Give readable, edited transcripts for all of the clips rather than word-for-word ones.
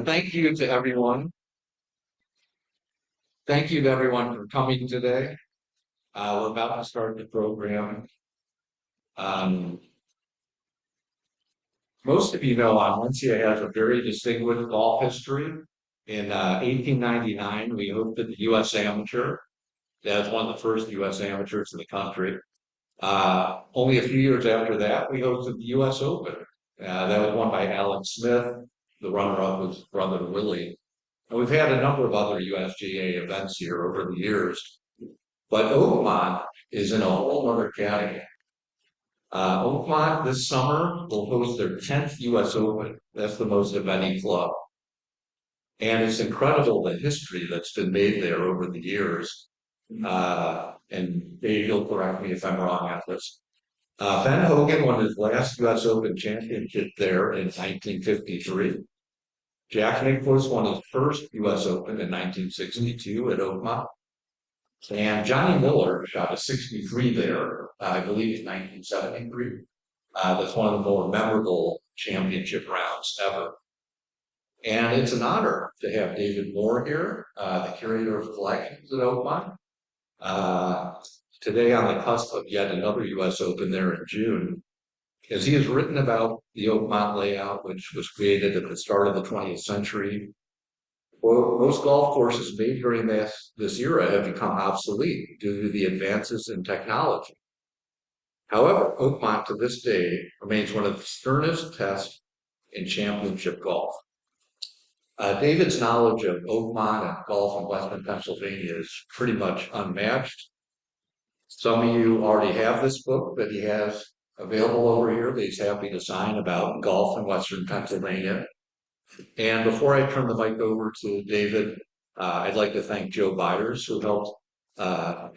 Thank you to everyone. Thank you to everyone for coming today. We're about to start the program. Um, Most of you know Valencia has a very distinguished golf history. In 1899, we hosted the U.S. Amateur. That was one of the first U.S. amateurs in the country. Only a few years after that, we hosted the U.S. Open. That was won by Alex Smith. The runner-up was brother Willie. And we've had a number of other USGA events here over the years, but Oakmont is in a whole other category. Oakmont this summer will host their 10th US Open. That's the most of any club. And it's incredible the history that's been made there over the years. And Dave, you'll correct me if I'm wrong on this. Ben Hogan won his last US Open championship there in 1953. Jack Nicklaus won his first US Open in 1962 at Oakmont. And Johnny Miller shot a 63 there, I believe in 1973. That's one of the more memorable championship rounds ever. And it's an honor to have David Moore here, the curator of collections at Oakmont. Today on the cusp of yet another US Open there in June, as he has written about the Oakmont layout, which was created at the start of the 20th century. Well, most golf courses made during this era have become obsolete due to the advances in technology. However, Oakmont to this day remains one of the sternest tests in championship golf. David's knowledge of Oakmont and golf in Western Pennsylvania is pretty much unmatched. Some of you already have this book that he has available over here that he's happy to sign about golf in Western Pennsylvania. And before I turn the mic over to David, I'd like to thank Joe Biders, who helped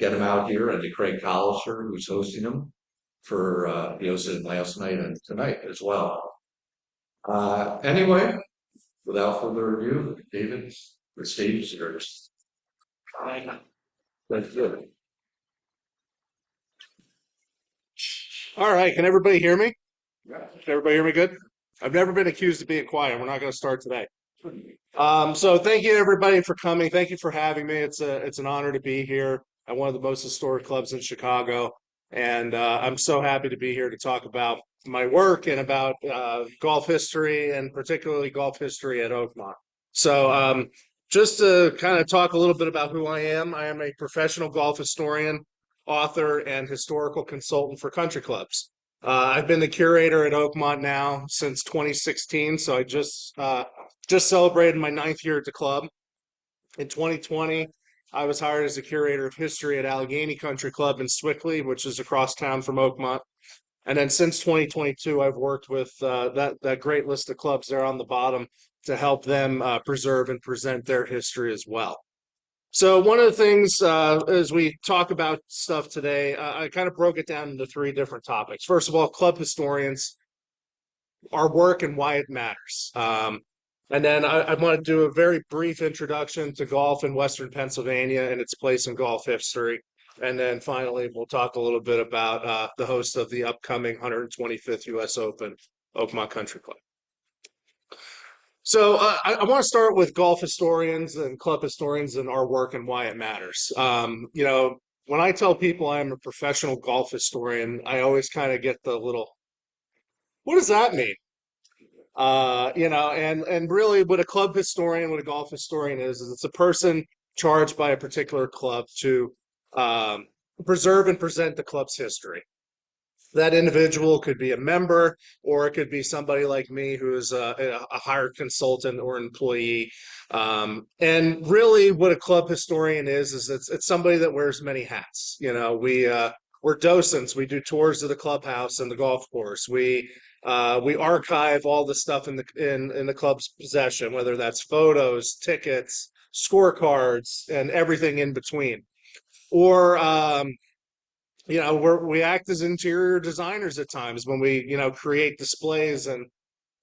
get him out here, and to Craig Colliser, who's hosting him for hosting last night and tonight as well. Anyway, without further ado, David, the stage is yours. That's good. All right, can everybody hear me? Yeah. Can everybody hear me good? I've never been accused of being quiet. We're not going to start today. So thank you everybody for coming. Thank you for having me. It's an honor to be here at one of the most historic clubs in Chicago, and I'm so happy to be here to talk about my work and about golf history, and particularly golf history at Oakmont. So just to kind of talk a little bit about who I am a professional golf historian, author, and historical consultant for country clubs. I've been the curator at Oakmont now since 2016, so I just celebrated my 9th year at the club. In 2020, I was hired as a curator of history at Allegheny Country Club in Swickley, which is across town from Oakmont. And then since 2022, I've worked with that great list of clubs there on the bottom to help them preserve and present their history as well. So one of the things as we talk about stuff today, I kind of broke it down into 3 different topics. First of all, club historians, our work and why it matters. And then I want to do a very brief introduction to golf in Western Pennsylvania and its place in golf history. And then finally, we'll talk a little bit about the host of the upcoming 125th U.S. Open, Oakmont Country Club. So I want to start with golf historians and club historians and our work and why it matters. When I tell people I'm a professional golf historian, I always kind of get the little, what does that mean? And really what a club historian, what a golf historian is it's a person charged by a particular club to preserve and present the club's history. That individual could be a member, or it could be somebody like me who is a hired consultant or employee. And really what a club historian is it's somebody that wears many hats. We're docents. We do tours of the clubhouse and the golf course. We archive all the stuff in the club's possession, whether that's photos, tickets, scorecards, and everything in between. Or we act as interior designers at times when we create displays and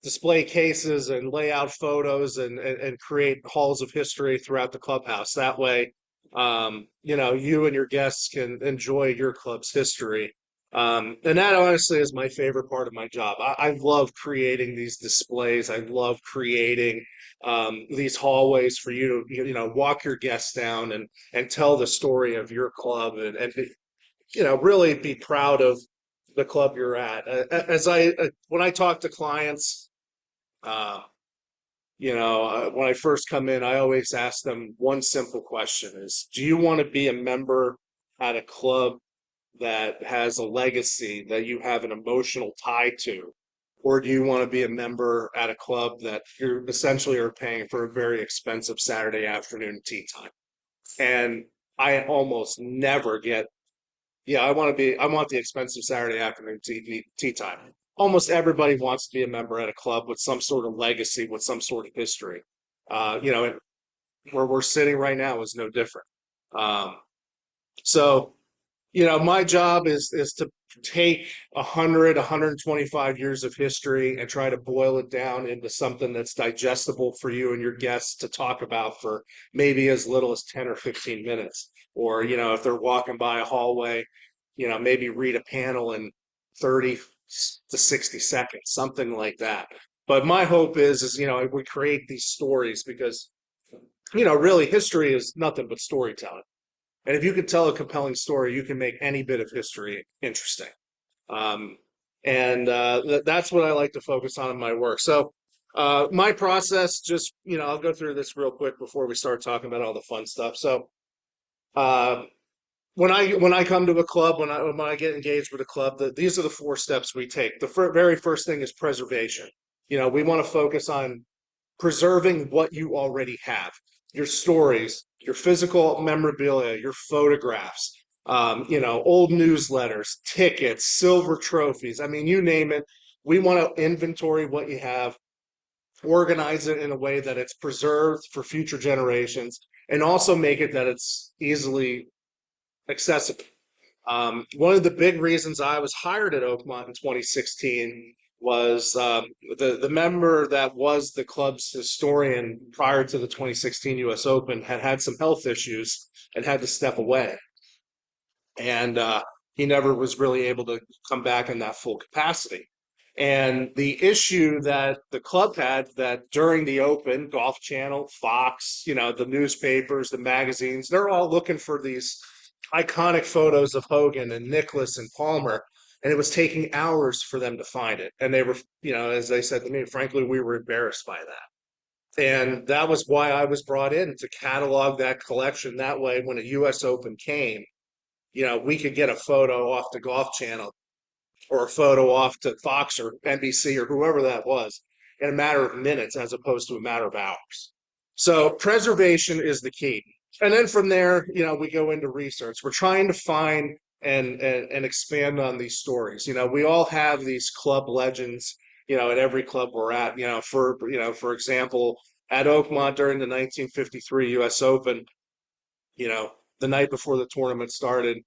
display cases and lay out photos and create halls of history throughout the clubhouse. That way, you and your guests can enjoy your club's history And that honestly is my favorite part of my job. I love creating these displays. I love creating these hallways for you to walk your guests down and tell the story of your club and really be proud of the club you're at. As I when I talk to clients, uh, when I first come in, I always ask them one simple question: is do you want to be a member at a club that has a legacy that you have an emotional tie to? Or do you want to be a member at a club that you're essentially are paying for a very expensive Saturday afternoon tea time? And I almost never get, yeah, I want the expensive Saturday afternoon tea time. Almost everybody wants to be a member at a club with some sort of legacy, with some sort of history. And where we're sitting right now is no different. Um, so my job is to take 125 years of history and try to boil it down into something that's digestible for you and your guests to talk about for maybe as little as 10 or 15 minutes. Or, if they're walking by a hallway, maybe read a panel in 30 to 60 seconds, something like that. But my hope is, we create these stories because, really history is nothing but storytelling. And if you can tell a compelling story, you can make any bit of history interesting. Um, and that's what I like to focus on in my work. So my process, just I'll go through this real quick before we start talking about all the fun stuff. So uh, when I come to a club, when I get engaged with a club, these are the 4 steps we take. The very first thing is preservation. We want to focus on preserving what you already have, your stories, your physical memorabilia, your photographs, old newsletters, tickets, silver trophies. I mean, you name it. We want to inventory what you have, organize it in a way that it's preserved for future generations, and also make it that it's easily accessible. One of the big reasons I was hired at Oakmont in 2016 was the member that was the club's historian prior to the 2016 U.S. Open had some health issues and had to step away, and he never was really able to come back in that full capacity. And the issue that the club had that during the Open, Golf Channel, Fox, the newspapers, the magazines, they're all looking for these iconic photos of Hogan and Nicklaus and Palmer, and it was taking hours for them to find it. And they were, as they said to me, frankly, we were embarrassed by that. And that was why I was brought in to catalog that collection. That way, when a U.S. Open came, we could get a photo off the Golf Channel or a photo off to Fox or NBC or whoever that was in a matter of minutes as opposed to a matter of hours. So preservation is the key. And then from there, we go into research. We're trying to find and expand on these stories. We all have these club legends, at every club we're at. For example, at Oakmont during the 1953 U.S. Open, the night before the tournament started,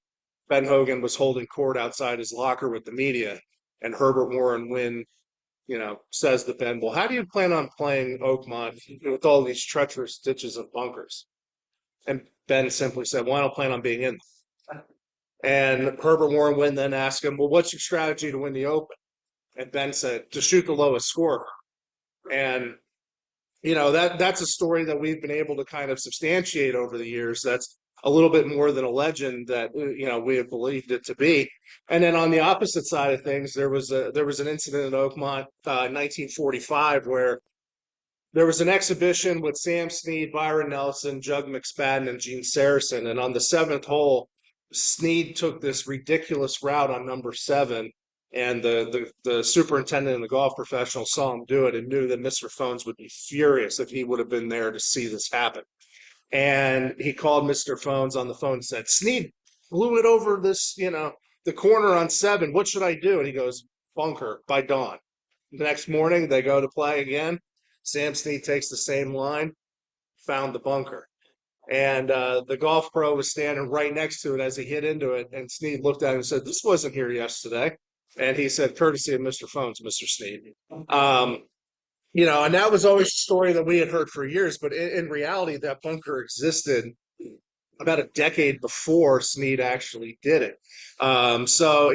Ben Hogan was holding court outside his locker with the media, and Herbert Warren Wynn, says to Ben, "Well, how do you plan on playing Oakmont with all these treacherous ditches of bunkers?" And Ben simply said, "Well, I don't plan on being in them." And Herbert Warren Wynn then asked him, "Well, what's your strategy to win the Open?" And Ben said, "To shoot the lowest score." And that's a story that we've been able to kind of substantiate over the years. That's a little bit more than a legend that we have believed it to be. And then on the opposite side of things, there was an incident in Oakmont, 1945, where there was an exhibition with Sam Snead, Byron Nelson, Jug McSpadden, and Gene Saracen. And on the 7th hole, Snead took this ridiculous route on number 7. And the superintendent and the golf professional saw him do it and knew that Mr. Phones would be furious if he would have been there to see this happen. And he called Mr. Phones on the phone and said, "Snead blew it over the corner on 7. What should I do?" And he goes, "Bunker by dawn." The next morning, they go to play again. Sam Snead takes the same line, found the bunker. And the golf pro was standing right next to it as he hit into it. And Snead looked at him and said, "This wasn't here yesterday." And he said, "Courtesy of Mr. Phones, Mr. Snead." And that was always a story that we had heard for years. But in reality, that bunker existed about a decade before Snead actually did it. So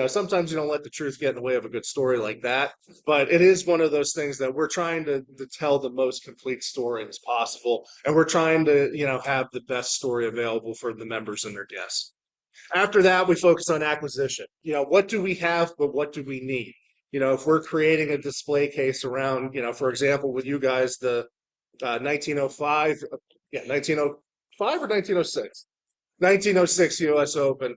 sometimes you don't let the truth get in the way of a good story like that, but it is one of those things that we're trying to tell the most complete story as possible, and we're trying to have the best story available for the members and their guests. After that, we focus on acquisition. What do we have, but what do we need? If we're creating a display case around, for example, with you guys, the 1905, yeah, 1905 or 1906, 1906 U.S. Open.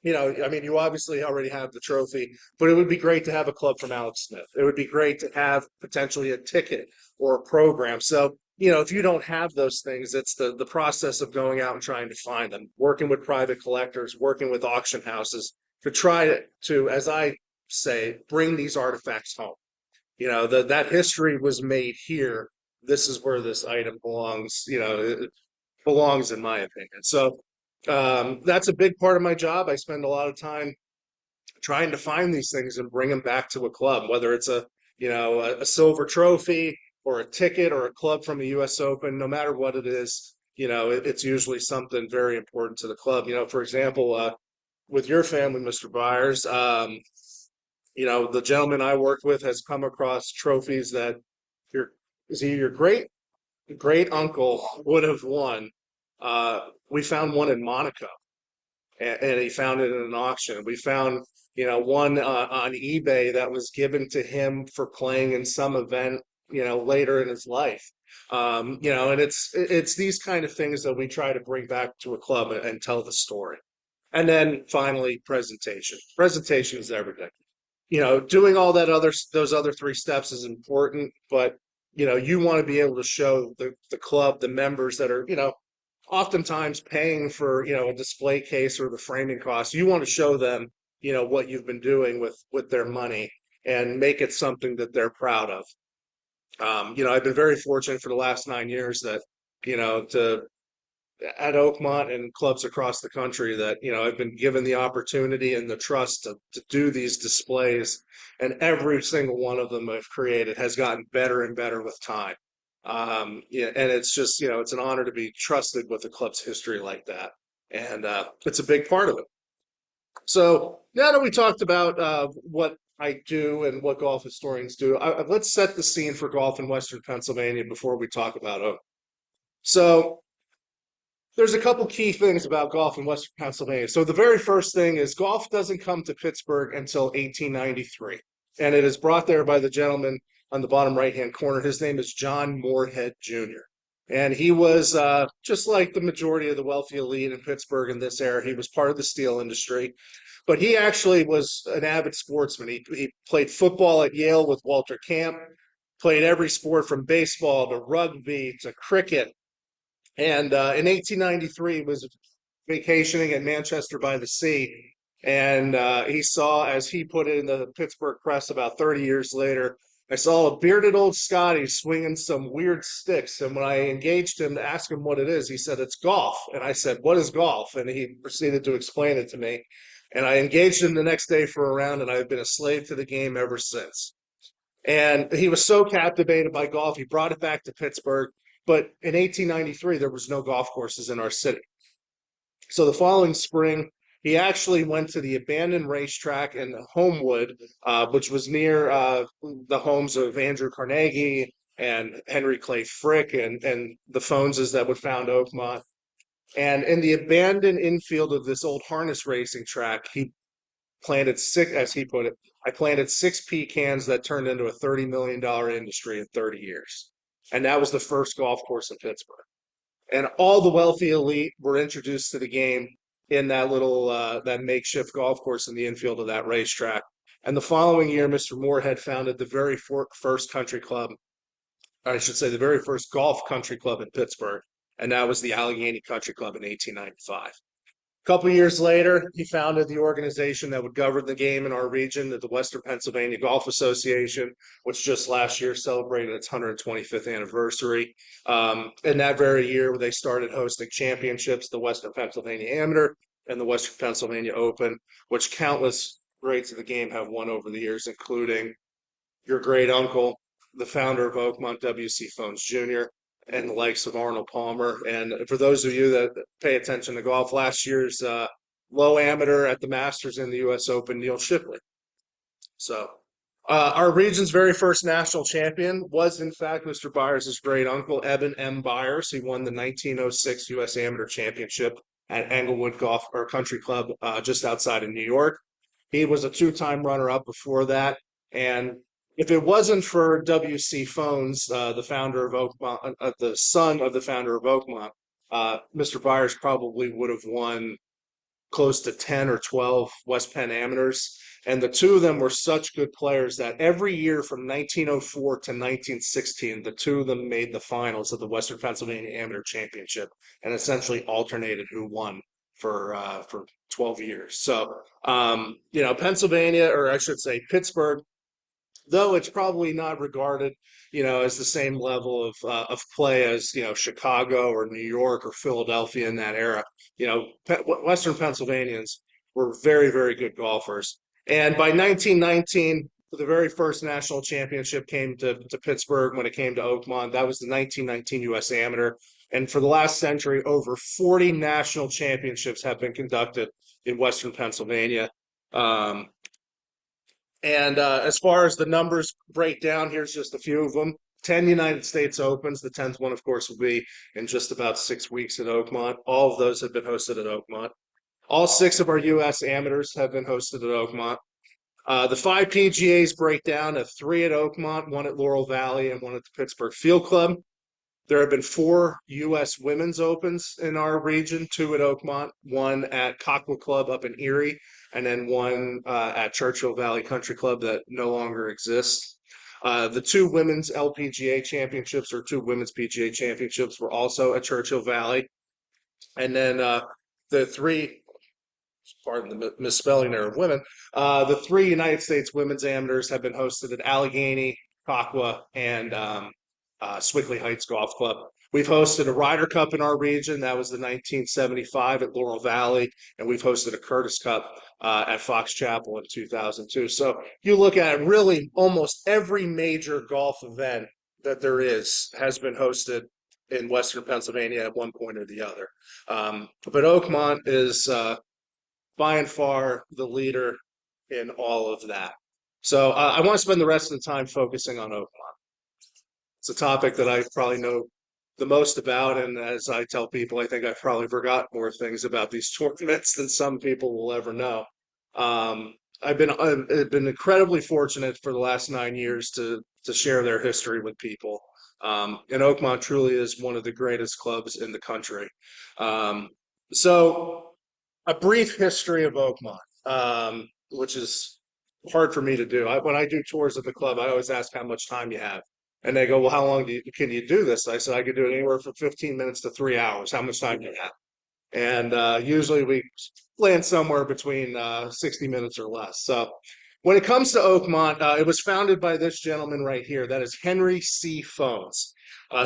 I mean, you obviously already have the trophy, but it would be great to have a club from Alex Smith. It would be great to have potentially a ticket or a program. So, if you don't have those things, it's the process of going out and trying to find them, working with private collectors, working with auction houses to try to, as I say, bring these artifacts home. That history was made here. This is where this item belongs. It belongs in my opinion. So that's a big part of my job. I spend a lot of time trying to find these things and bring them back to a club, whether it's a silver trophy or a ticket or a club from the U.S. Open. No matter what it is, it's usually something very important to the club. For example, with your family, Mr. Byers, the gentleman I worked with has come across trophies that your is he your great uncle would have won. We found one in Monaco, and he found it in an auction. We found, one on eBay that was given to him for playing in some event, later in his life. And it's these kind of things that we try to bring back to a club and tell the story. And then finally, presentation. Presentation is everything. Doing all those other three steps is important, but you want to be able to show the club, the members that are, oftentimes paying for, a display case or the framing costs. You want to show them, what you've been doing with their money and make it something that they're proud of. I've been very fortunate for the last 9 years that, to at Oakmont and clubs across the country that I've been given the opportunity and the trust to do these displays, and every single one of them I've created has gotten better and better with time. Yeah, and it's just it's an honor to be trusted with a club's history like that, and it's a big part of it. So now that we talked about what I do and what golf historians do, let's set the scene for golf in Western Pennsylvania before we talk about it. So there's a couple key things about golf in Western Pennsylvania. So the very first thing is golf doesn't come to Pittsburgh until 1893, and it is brought there by the gentleman on the bottom right-hand corner. His name is John Moorhead Jr. And he was just like the majority of the wealthy elite in Pittsburgh in this era. He was part of the steel industry, but he actually was an avid sportsman. He played football at Yale with Walter Camp, played every sport from baseball to rugby to cricket, and in 1893, he was vacationing in Manchester by the Sea. And he saw, as he put it in the Pittsburgh Press about 30 years later, I saw a bearded old Scotty swinging some weird sticks. And when I engaged him to ask him what it is, he said, "It's golf." And I said, "What is golf?" And he proceeded to explain it to me. And I engaged him the next day for a round, and I've been a slave to the game ever since. And he was so captivated by golf, he brought it back to Pittsburgh. But in 1893, there was no golf courses in our city. So the following spring, he actually went to the abandoned racetrack in Homewood, which was near the homes of Andrew Carnegie and Henry Clay Frick and the Phoneses that would found Oakmont. And in the abandoned infield of this old harness racing track, he planted six, as he put it, I planted six pecans that turned into a $30 million industry in 30 years. And that was the first golf course in Pittsburgh. And all the wealthy elite were introduced to the game in that little, that makeshift golf course in the infield of that racetrack. And the following year, Mr. Moorhead founded the very first country club, I should say the very first golf country club in Pittsburgh. And that was the Allegheny Country Club in 1895. A couple years later, he founded the organization that would govern the game in our region, the Western Pennsylvania Golf Association, which just last year celebrated its 125th anniversary. In that very year, they started hosting championships, the Western Pennsylvania Amateur and the Western Pennsylvania Open, which countless greats of the game have won over the years, including your great uncle, the founder of Oakmont, W.C. Phones Jr., and the likes of Arnold Palmer. And for those of you that pay attention to golf, last year's low amateur at the Masters in the U.S. Open, Neil Shipley. So our region's very first national champion was, in fact, Mr. Byers' great uncle, Eben M. Byers. He won the 1906 U.S. Amateur Championship at Englewood Golf or Country Club just outside of New York. He was a two-time runner-up before that. And if it wasn't for W.C. Phones, the founder of Oakmont, the son of the founder of Oakmont, Mr. Byers probably would have won close to 10 or 12 West Penn amateurs. And the two of them were such good players that every year from 1904 to 1916, the two of them made the finals of the Western Pennsylvania Amateur Championship and essentially alternated who won for 12 years. So, Pennsylvania, or I should say Pittsburgh, though it's probably not regarded, as the same level of play as, Chicago or New York or Philadelphia in that era. Western Pennsylvanians were very, very good golfers. And by 1919, the very first national championship came to Pittsburgh when it came to Oakmont. That was the 1919 U.S. Amateur. And for the last century, over 40 national championships have been conducted in Western Pennsylvania. As far as the numbers break down, here's just a few of them. 10 United States Opens. The 10th one, of course, will be in just about 6 weeks at Oakmont. All of those have been hosted at Oakmont. All 6 of our U.S. amateurs have been hosted at Oakmont. The 5 PGAs break down to 3 at Oakmont, 1 at Laurel Valley, and 1 at the Pittsburgh Field Club. There have been 4 U.S. Women's Opens in our region, 2 at Oakmont, 1 at Cockwood Club up in Erie, and then 1 at Churchill Valley Country Club that no longer exists. The 2 Women's LPGA Championships or 2 Women's PGA Championships were also at Churchill Valley. And then the 3, pardon the misspelling there of women, the 3 United States Women's Amateurs have been hosted at Allegheny, Cockwa, and Swickley Heights Golf Club. We've hosted a Ryder Cup in our region. That was the 1975 at Laurel Valley, and we've hosted a Curtis Cup at Fox Chapel in 2002. So you look at it, really almost every major golf event that there is has been hosted in Western Pennsylvania at one point or the other. But Oakmont is by and far the leader in all of that. So I want to spend the rest of the time focusing on Oakmont. It's a topic that I probably know the most about, and as I tell people, I think I've probably forgot more things about these tournaments than some people will ever know. I've been incredibly fortunate for the last 9 years to share their history with people. And Oakmont truly is one of the greatest clubs in the country. So a brief history of Oakmont, which is hard for me to do. When I do tours of the club, I always ask how much time you have. And they go, well, how long can you do this? I said, I could do it anywhere from 15 minutes to 3 hours. How much time do you have? And usually we land somewhere between 60 minutes or less. So when it comes to Oakmont, it was founded by this gentleman right here. That is Henry C. Phones.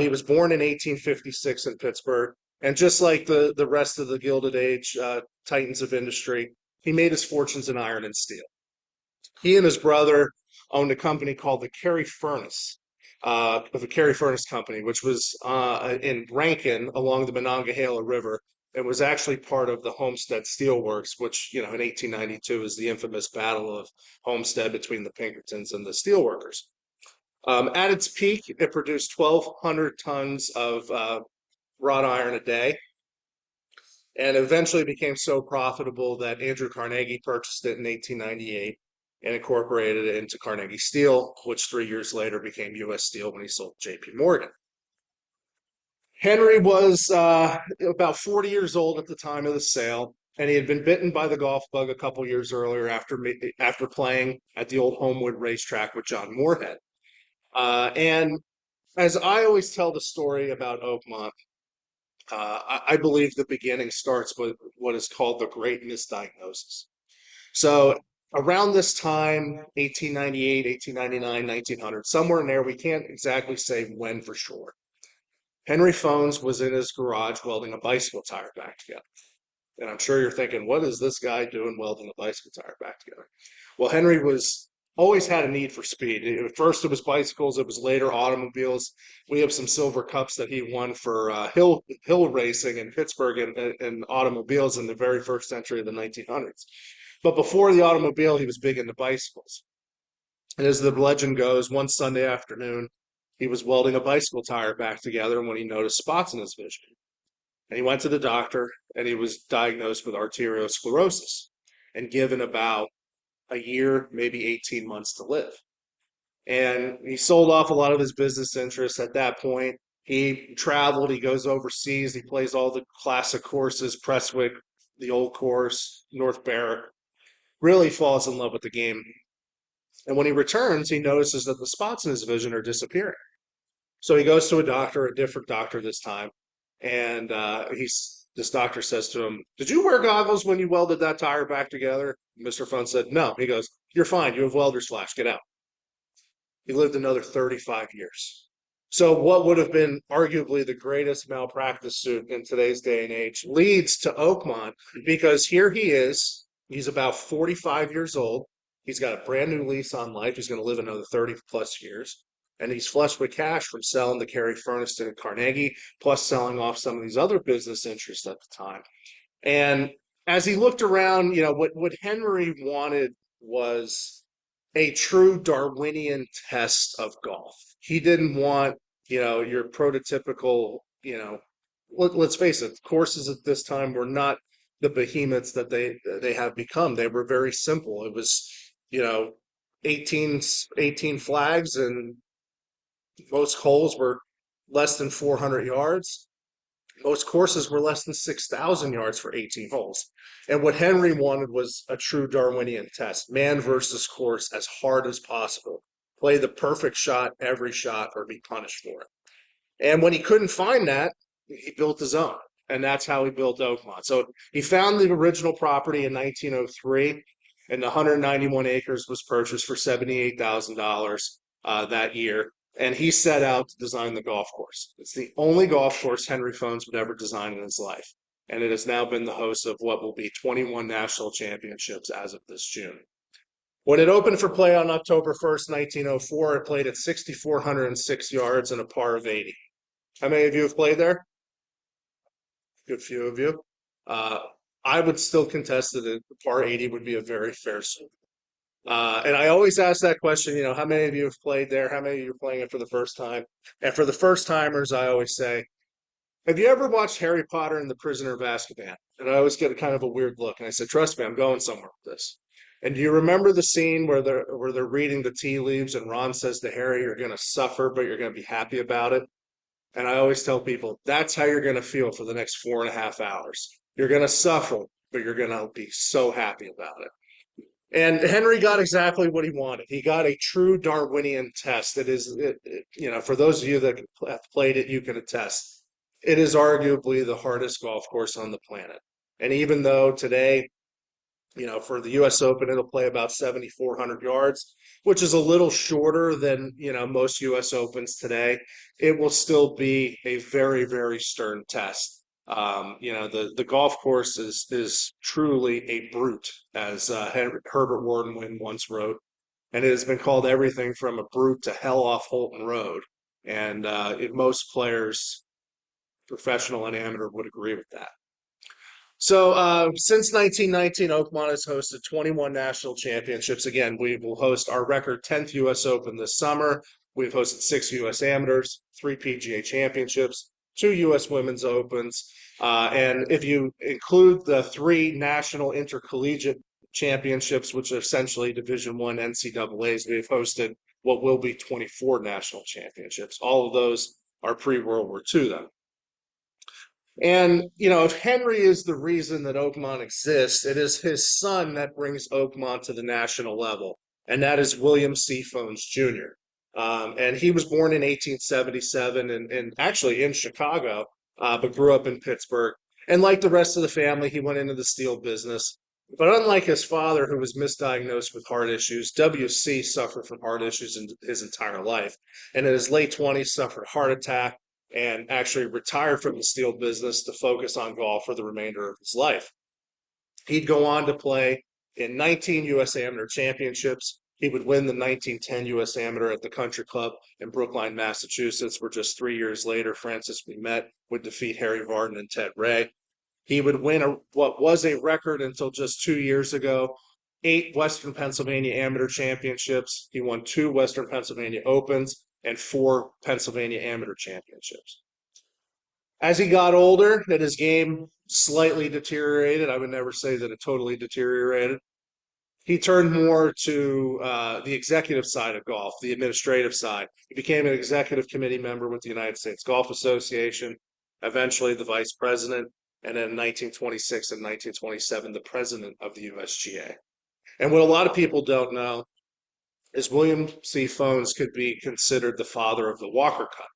He was born in 1856 in Pittsburgh. And just like the rest of the Gilded Age titans of industry, he made his fortunes in iron and steel. He and his brother owned a company called the Carey Furnace. The Carey Furnace Company, which was in Rankin along the Monongahela River. It was actually part of the Homestead Steelworks, which, in 1892 is the infamous Battle of Homestead between the Pinkertons and the steelworkers. At its peak, it produced 1,200 tons of wrought iron a day, and eventually became so profitable that Andrew Carnegie purchased it in 1898. And incorporated it into Carnegie Steel, which 3 years later became U.S. Steel when he sold J.P. Morgan. Henry was about 40 years old at the time of the sale, and he had been bitten by the golf bug a couple years earlier after playing at the old Homewood racetrack with John Moorhead. And as I always tell the story about Oakmont, I believe the beginning starts with what is called the Great Misdiagnosis. So around this time, 1898, 1899, 1900, somewhere in there, we can't exactly say when for sure. Henry Phones was in his garage welding a bicycle tire back together. And I'm sure you're thinking, what is this guy doing welding a bicycle tire back together? Well, Henry was always had a need for speed. At first, it was bicycles. It was later automobiles. We have some silver cups that he won for hill racing in Pittsburgh and automobiles in the very first century of the 1900s. But before the automobile, he was big into bicycles. And as the legend goes, one Sunday afternoon, he was welding a bicycle tire back together when he noticed spots in his vision. And he went to the doctor and he was diagnosed with arteriosclerosis and given about a year, maybe 18 months to live. And he sold off a lot of his business interests at that point. He traveled, he goes overseas, he plays all the classic courses, Prestwick, the Old Course, North Berwick, really falls in love with the game. And when he returns, he notices that the spots in his vision are disappearing. So he goes to a different doctor this time, and this doctor says to him, "Did you wear goggles when you welded that tire back together?" Mr. Fun said, "No." He goes, "You're fine. You have welder's flash. Get out." He lived another 35 years. So what would have been arguably the greatest malpractice suit in today's day and age leads to Oakmont, because here he is. He's about 45 years old. He's got a brand new lease on life. He's going to live another 30 plus years. And he's flush with cash from selling the Carey Furnace and Carnegie, plus selling off some of these other business interests at the time. And as he looked around, what Henry wanted was a true Darwinian test of golf. He didn't want, your prototypical, let's face it, courses at this time were not the behemoths that they have become. They were very simple. It was, 18 flags, and most holes were less than 400 yards. Most courses were less than 6,000 yards for 18 holes. And what Henry wanted was a true Darwinian test, man versus course, as hard as possible. Play the perfect shot every shot or be punished for it. And when he couldn't find that, he built his own. And that's how he built Oakmont. So he found the original property in 1903, and the 191 acres was purchased for $78,000 that year. And he set out to design the golf course. It's the only golf course Henry Phones would ever design in his life. And it has now been the host of what will be 21 national championships as of this June. When it opened for play on October 1st, 1904, it played at 6,406 yards and a par of 80. How many of you have played there? Good few of you. I would still contest that the par 80 would be a very fair score. And I always ask that question, how many of you have played there? How many of you are playing it for the first time? And for the first timers, I always say, have you ever watched Harry Potter and the Prisoner of Azkaban? And I always get a kind of a weird look. And I said, trust me, I'm going somewhere with this. And do you remember the scene where they're reading the tea leaves and Ron says to Harry, you're going to suffer, but you're going to be happy about it? And I always tell people, that's how you're going to feel for the next 4.5 hours. You're going to suffer, but you're going to be so happy about it. And Henry got exactly what he wanted. He got a true Darwinian test. For those of you that have played it, you can attest. It is arguably the hardest golf course on the planet. And even though today, for the U.S. Open, it'll play about 7,400 yards, which is a little shorter than, most U.S. Opens today, it will still be a very, very stern test. The golf course is truly a brute, as Herbert Warden once wrote, and it has been called everything from a brute to hell off Holton Road. And most players, professional and amateur, would agree with that. So since 1919, Oakmont has hosted 21 national championships. Again, we will host our record 10th U.S. Open this summer. We've hosted 6 U.S. Amateurs, 3 PGA championships, 2 U.S. Women's Opens. And if you include the 3 national intercollegiate championships, which are essentially Division I NCAAs, we've hosted what will be 24 national championships. All of those are pre-World War II, though. And, if Henry is the reason that Oakmont exists, it is his son that brings Oakmont to the national level, and that is William C. Phones Jr. And he was born in 1877 and actually in Chicago, but grew up in Pittsburgh. And like the rest of the family, he went into the steel business. But unlike his father, who was misdiagnosed with heart issues, W.C. suffered from heart issues in his entire life. And in his late 20s, suffered a heart attack and actually retired from the steel business to focus on golf for the remainder of his life. He'd go on to play in 19 U.S. Amateur Championships, He would win the 1910 U.S. Amateur at the Country Club in Brookline, Massachusetts, where just 3 years later, Francis Ouimet would defeat Harry Vardon and Ted Ray. He would win what was a record until just 2 years ago, 8 Western Pennsylvania Amateur Championships. He won 2 Western Pennsylvania Opens and 4 Pennsylvania Amateur Championships. As he got older, that his game slightly deteriorated. I would never say that it totally deteriorated. He turned more to the executive side of golf, the administrative side. He became an executive committee member with the United States Golf Association, eventually the vice president, and then in 1926 and 1927, the president of the USGA. And what a lot of people don't know is William C. Phones could be considered the father of the Walker Cup.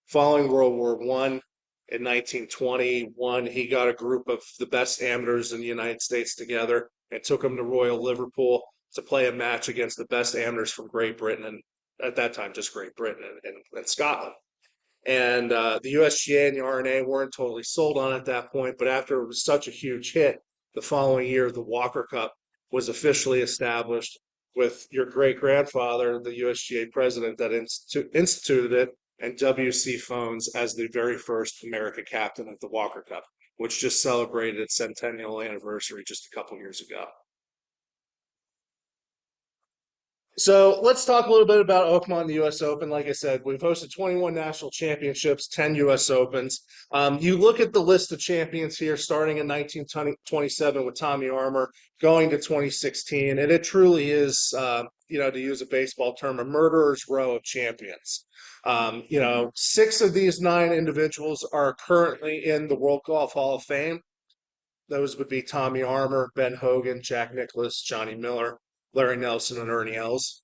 Following World War I, in 1921, he got a group of the best amateurs in the United States together and took them to Royal Liverpool to play a match against the best amateurs from Great Britain, and at that time, just Great Britain and Scotland. And the USGA and the R&A weren't totally sold on it at that point, but after it was such a huge hit, the following year, the Walker Cup was officially established with your great-grandfather, the USGA president that instituted it, and W.C. Phones as the very first American captain of the Walker Cup, which just celebrated its centennial anniversary just a couple years ago. So let's talk a little bit about Oakmont and the U.S. Open. Like I said, we've hosted 21 national championships, 10 U.S. Opens. You look at the list of champions here, starting in 1927 with Tommy Armour, going to 2016, and it truly is, to use a baseball term, a murderer's row of champions. 6 of these 9 individuals are currently in the World Golf Hall of Fame. Those would be Tommy Armour, Ben Hogan, Jack Nicklaus, Johnny Miller, Larry Nelson, and Ernie Els.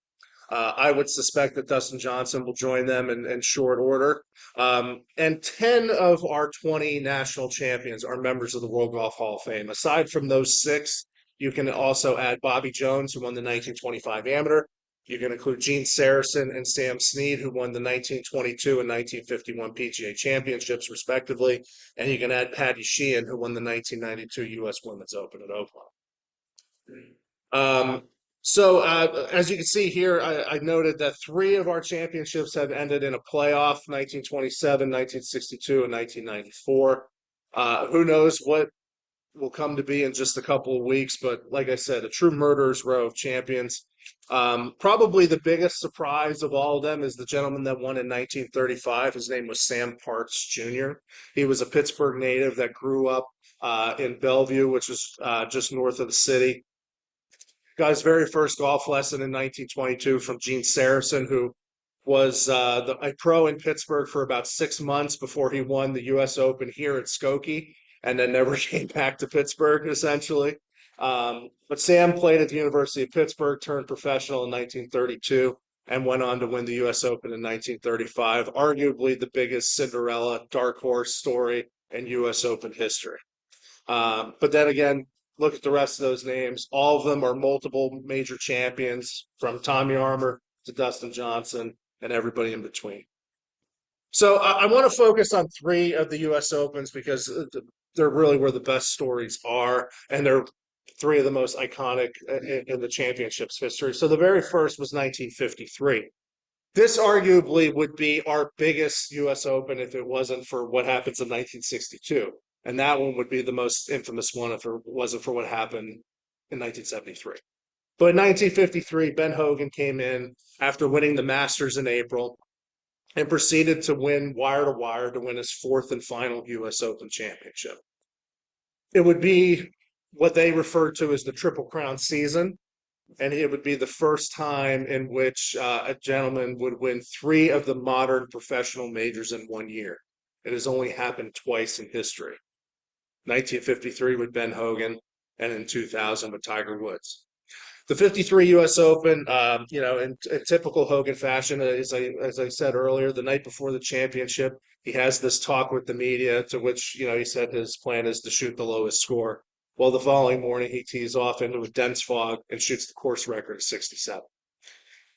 I would suspect that Dustin Johnson will join them in short order. And 10 of our 20 national champions are members of the World Golf Hall of Fame. Aside from those 6, you can also add Bobby Jones, who won the 1925 Amateur. You can include Gene Sarazen and Sam Snead, who won the 1922 and 1951 PGA Championships, respectively. And you can add Patty Sheehan, who won the 1992 U.S. Women's Open at Oakland. As you can see here, I noted that 3 of our championships have ended in a playoff, 1927, 1962, and 1994. Who knows what will come to be in just a couple of weeks, but like I said, a true murderer's row of champions. Probably the biggest surprise of all of them is the gentleman that won in 1935. His name was Sam Parks Jr. He was a Pittsburgh native that grew up in Bellevue, which is just north of the city. Got his very first golf lesson in 1922 from Gene Sarazen, who was a pro in Pittsburgh for about 6 months before he won the U.S. Open here at Skokie, and then never came back to Pittsburgh, essentially. But Sam played at the University of Pittsburgh, turned professional in 1932, and went on to win the U.S. Open in 1935, arguably the biggest Cinderella dark horse story in U.S. Open history. But then again, look at the rest of those names. All of them are multiple major champions, from Tommy Armour to Dustin Johnson and everybody in between. So I want to focus on 3 of the U.S. Opens because they're really where the best stories are, and they're 3 of the most iconic in the championship's history. So the very first was 1953. This arguably would be our biggest U.S. Open if it wasn't for what happens in 1962. And that one would be the most infamous one if it wasn't for what happened in 1973. But in 1953, Ben Hogan came in after winning the Masters in April and proceeded to win wire to wire to win his 4th and final U.S. Open championship. It would be what they refer to as the Triple Crown season, and it would be the first time in which a gentleman would win 3 of the modern professional majors in 1 year. It has only happened twice in history. 1953 with Ben Hogan, and in 2000 with Tiger Woods. The 53 U.S. Open, in typical Hogan fashion, as I said earlier, the night before the championship, he has this talk with the media to which, he said his plan is to shoot the lowest score. Well, the following morning, he tees off into a dense fog and shoots the course record of 67.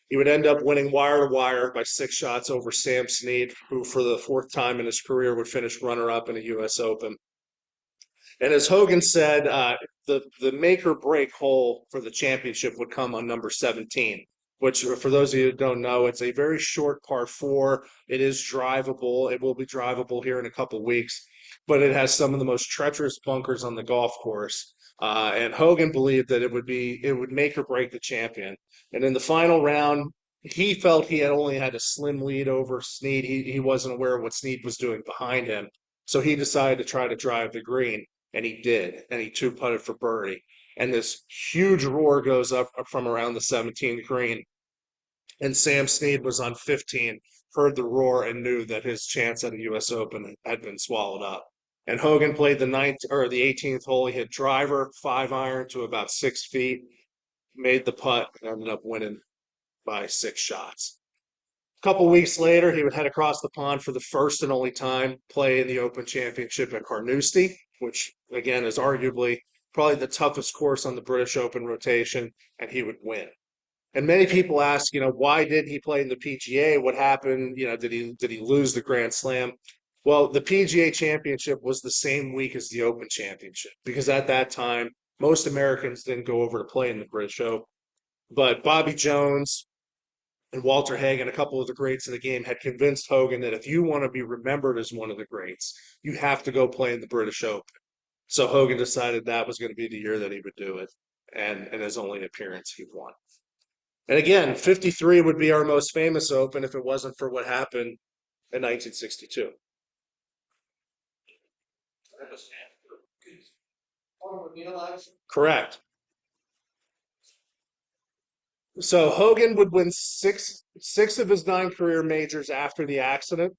He would end up winning wire to wire by 6 shots over Sam Snead, who for the 4th time in his career would finish runner-up in a U.S. Open. And as Hogan said, the make or break hole for the championship would come on number 17. which for those of you who don't know, it's a very short par four. It is drivable. It will be drivable here in a couple weeks, but it has some of the most treacherous bunkers on the golf course. And Hogan believed that it would make or break the champion. And in the final round, he felt he had only had a slim lead over Snead. He wasn't aware of what Snead was doing behind him. So he decided to try to drive the green, and he did. And he two putted for birdie. And this huge roar goes up from around the 17th green. And Sam Snead was on 15, heard the roar, and knew that his chance at the U.S. Open had been swallowed up. And Hogan played the 18th hole. He hit driver, 5-iron to about 6 feet, made the putt, and ended up winning by 6 shots. A couple weeks later, he would head across the pond for the first and only time, play in the Open Championship at Carnoustie, which again is arguably probably the toughest course on the British Open rotation, and he would win. And many people ask, why didn't he play in the PGA? What happened? Did he lose the Grand Slam? Well, the PGA Championship was the same week as the Open Championship because at that time most Americans didn't go over to play in the British Open. But Bobby Jones and Walter Hagen, a couple of the greats of the game, had convinced Hogan that if you want to be remembered as one of the greats, you have to go play in the British Open. So Hogan decided that was going to be the year that he would do it, and his only appearance, he won. And again, 53 would be our most famous Open if it wasn't for what happened in 1962. Correct. So Hogan would win six of his 9 career majors after the accident.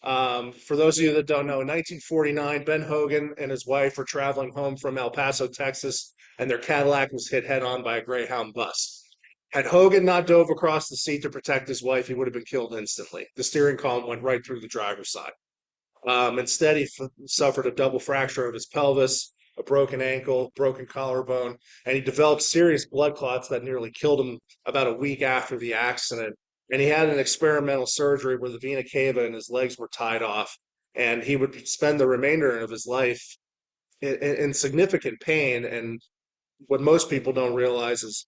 For those of you that don't know, in 1949, Ben Hogan and his wife were traveling home from El Paso, Texas, and their Cadillac was hit head-on by a Greyhound bus. Had Hogan not dove across the seat to protect his wife, he would have been killed instantly. The steering column went right through the driver's side. Instead, he suffered a double fracture of his pelvis, a broken ankle, broken collarbone, and he developed serious blood clots that nearly killed him about a week after the accident. And he had an experimental surgery where the vena cava in his legs were tied off, and he would spend the remainder of his life in significant pain. And what most people don't realize is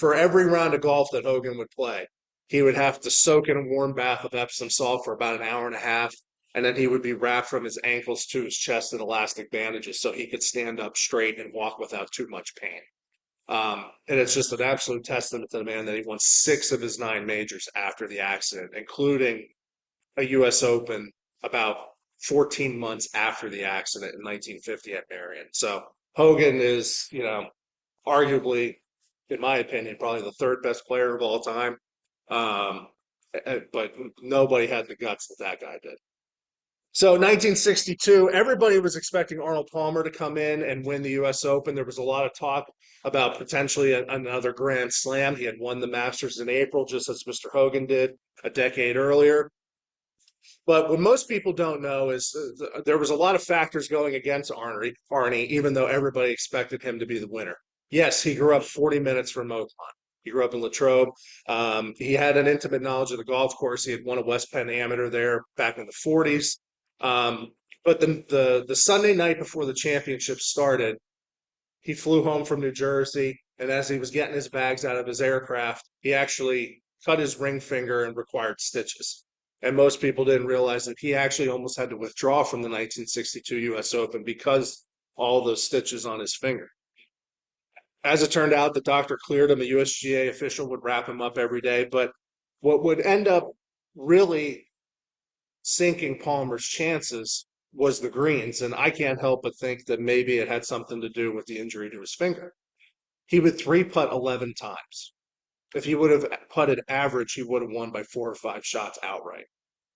for every round of golf that Hogan would play, he would have to soak in a warm bath of Epsom salt for about an hour and a half, and then he would be wrapped from his ankles to his chest in elastic bandages so he could stand up straight and walk without too much pain. And it's just an absolute testament to the man that he won 6 of his 9 majors after the accident, including a U.S. Open about 14 months after the accident in 1950 at Marion. So Hogan is, arguably, in my opinion, probably the 3rd best player of all time. But nobody had the guts that guy did. So 1962, everybody was expecting Arnold Palmer to come in and win the U.S. Open. There was a lot of talk about potentially another Grand Slam. He had won the Masters in April, just as Mr. Hogan did a decade earlier. But what most people don't know is there was a lot of factors going against Arnie, even though everybody expected him to be the winner. Yes, he grew up 40 minutes from Oakland. He grew up in Latrobe. He had an intimate knowledge of the golf course. He had won a West Penn Amateur there back in the 40s. But the Sunday night before the championship started, he flew home from New Jersey, and as he was getting his bags out of his aircraft, he actually cut his ring finger and required stitches. And most people didn't realize that he actually almost had to withdraw from the 1962 U.S. Open because all those stitches on his finger. As it turned out, the doctor cleared him. A USGA official would wrap him up every day. But what would end up really sinking Palmer's chances was the greens. And I can't help but think that maybe it had something to do with the injury to his finger. He would 3-putt 11 times. If he would have putted average, he would have won by 4 or 5 shots outright.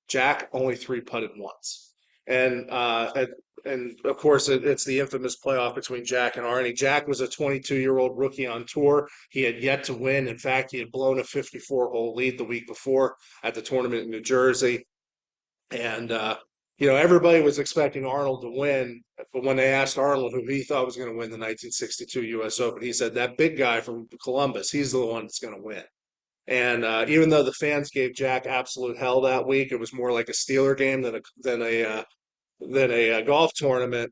Jack only 3-putted once. And of course, it's the infamous playoff between Jack and Arnie. Jack was a 22-year-old rookie on tour. He had yet to win. In fact, he had blown a 54-hole lead the week before at the tournament in New Jersey. And, everybody was expecting Arnold to win. But when they asked Arnold who he thought was going to win the 1962 U.S. Open, he said, that big guy from Columbus, he's the one that's going to win. And even though the fans gave Jack absolute hell that week, it was more like a Steeler game than a golf tournament.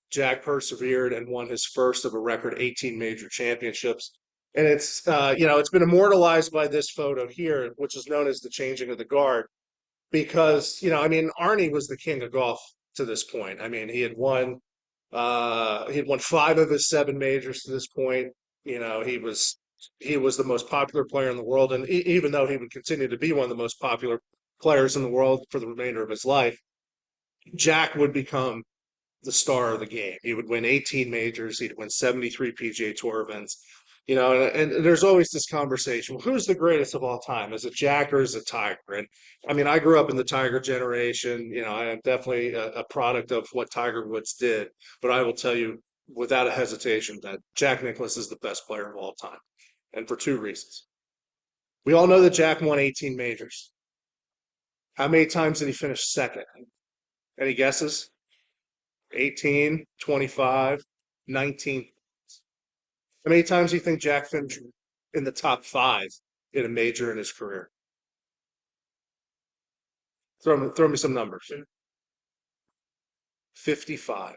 Jack persevered and won his first of a record 18 major championships. And it's it's been immortalized by this photo here, which is known as the changing of the guard, because I mean, Arnie was the king of golf to this point. I mean, he had won 5 of his 7 majors to this point. He was the most popular player in the world, and even though he would continue to be one of the most popular players in the world for the remainder of his life, Jack would become the star of the game. He would win 18 majors. He'd win 73 PGA Tour events. And there's always this conversation. Well, who's the greatest of all time? Is it Jack or is it Tiger? And I mean, I grew up in the Tiger generation. I am definitely a product of what Tiger Woods did. But I will tell you without a hesitation that Jack Nicklaus is the best player of all time. And for 2 reasons. We all know that Jack won 18 majors. How many times did he finish second? Any guesses? 18, 25, 19. How many times do you think Jack finished in the top 5 in a major in his career? Throw me some numbers. 55.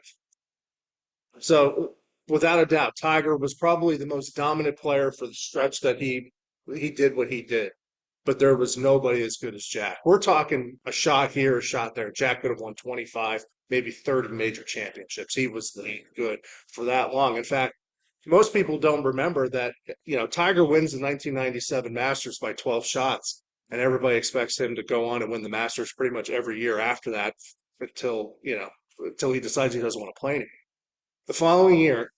So without a doubt, Tiger was probably the most dominant player for the stretch that he did what he did. But there was nobody as good as Jack. We're talking a shot here, a shot there. Jack could have won 25, maybe 30 major championships. He was good for that long. In fact, most people don't remember that, Tiger wins the 1997 Masters by 12 shots, and everybody expects him to go on and win the Masters pretty much every year after that until he decides he doesn't want to play anymore. The following year,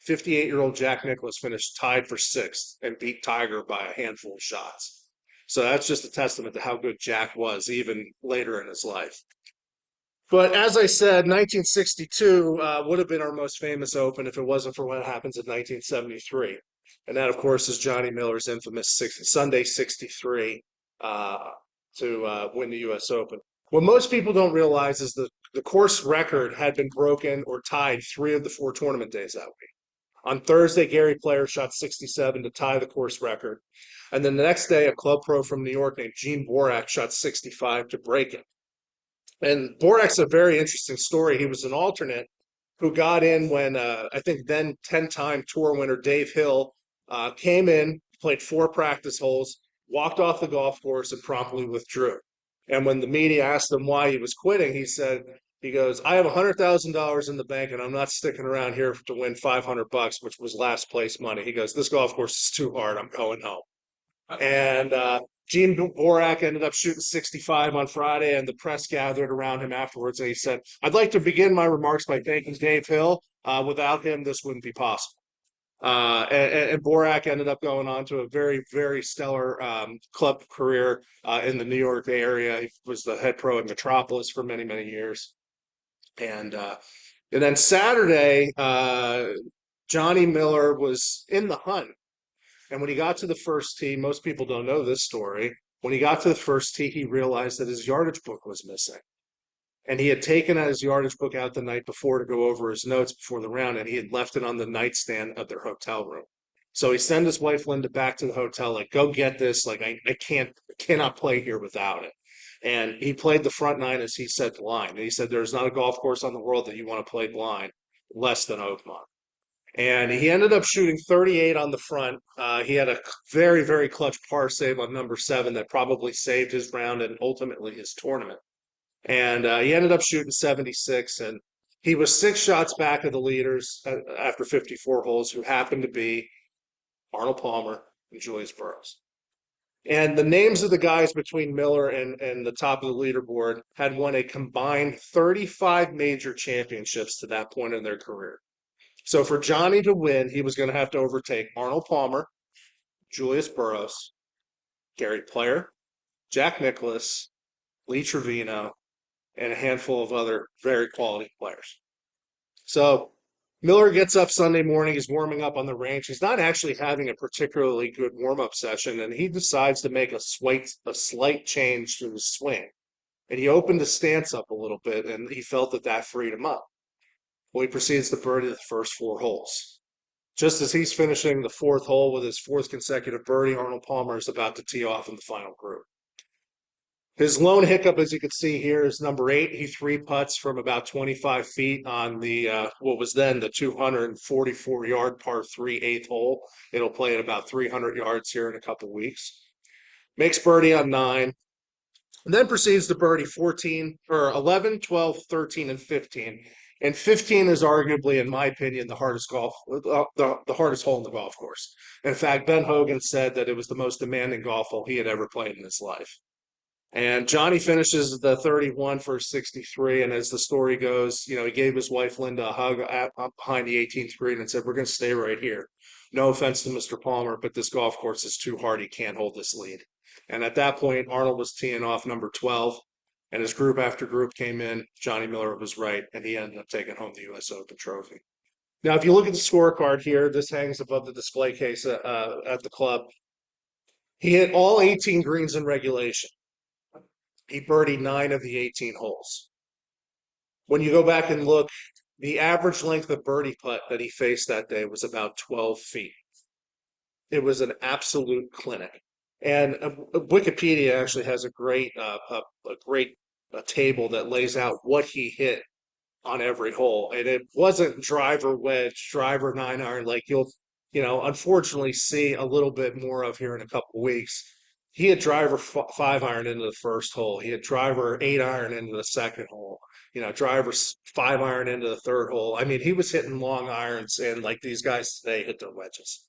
58-year-old Jack Nicklaus finished tied for 6th and beat Tiger by a handful of shots. So that's just a testament to how good Jack was even later in his life. But as I said, 1962 would have been our most famous Open if it wasn't for what happens in 1973. And that, of course, is Johnny Miller's infamous Sunday 63 to win the U.S. Open. What most people don't realize is the course record had been broken or tied 3 of the 4 tournament days that week. On Thursday, Gary Player shot 67 to tie the course record. And then the next day, a club pro from New York named Gene Borak shot 65 to break it. And Borak's a very interesting story. He was an alternate who got in when I think then 10-time tour winner Dave Hill came in, played 4 practice holes, walked off the golf course, and promptly withdrew. And when the media asked him why he was quitting, he goes, I have $100,000 in the bank and I'm not sticking around here to win $500, which was last place money. He goes, this golf course is too hard. I'm going home. And Gene Borak ended up shooting 65 on Friday, and the press gathered around him afterwards. And he said, I'd like to begin my remarks by thanking Dave Hill. Without him, this wouldn't be possible. And Borak ended up going on to a very, very stellar club career in the New York area. He was the head pro at Metropolis for many, many years. And then Saturday, Johnny Miller was in the hunt. And when he got to the first tee, most people don't know this story. When he got to the first tee, he realized that his yardage book was missing. And he had taken his yardage book out the night before to go over his notes before the round, and he had left it on the nightstand of their hotel room. So he sent his wife Linda back to the hotel, like, go get this. Like, I cannot play here without it. And he played the front 9 as he said blind. And he said, there's not a golf course on the world that you want to play blind less than Oakmont. And he ended up shooting 38 on the front. He had a very, very clutch par save on number 7 that probably saved his round and ultimately his tournament. And he ended up shooting 76, and he was 6 shots back of the leaders after 54 holes, who happened to be Arnold Palmer and Julius Burroughs. And the names of the guys between Miller and the top of the leaderboard had won a combined 35 major championships to that point in their career. So for Johnny to win, he was going to have to overtake Arnold Palmer, Julius Burroughs, Gary Player, Jack Nicklaus, Lee Trevino, and a handful of other very quality players. So Miller gets up Sunday morning. He's warming up on the range. He's not actually having a particularly good warm-up session, and he decides to make a slight change to his swing. And he opened his stance up a little bit, and he felt that freed him up. Well, he proceeds to birdie the first 4 holes. Just as he's finishing the 4th hole with his 4th consecutive birdie, Arnold Palmer is about to tee off in the final group. His lone hiccup, as you can see here, is number 8. He three putts from about 25 feet on the what was then the 244-yard par 3 eighth hole. It'll play at about 300 yards here in a couple weeks. Makes birdie on 9, and then proceeds to birdie 14 or 11, 12, 13, and 15. And 15 is arguably, in my opinion, the hardest the hardest hole in the golf course. In fact, Ben Hogan said that it was the most demanding golf hole he had ever played in his life. And Johnny finishes the 31 for 63. And as the story goes, he gave his wife Linda a hug behind the 18th green and said, "We're going to stay right here. No offense to Mr. Palmer, but this golf course is too hard. He can't hold this lead." And at that point, Arnold was teeing off number 12. And as group after group came in, Johnny Miller was right. And he ended up taking home the U.S. Open trophy. Now, if you look at the scorecard here, this hangs above the display case at the club. He hit all 18 greens in regulation. He birdied 9 of the 18 holes. When you go back and look, the average length of birdie putt that he faced that day was about 12 feet. It was an absolute clinic. And Wikipedia actually has a great table that lays out what he hit on every hole. And it wasn't driver wedge, driver 9-iron like you'll unfortunately see a little bit more of here in a couple weeks. He had driver 5-iron into the first hole. He had driver 8-iron into the second hole. Driver 5-iron into the third hole. I mean, he was hitting long irons, and like these guys today hit their wedges.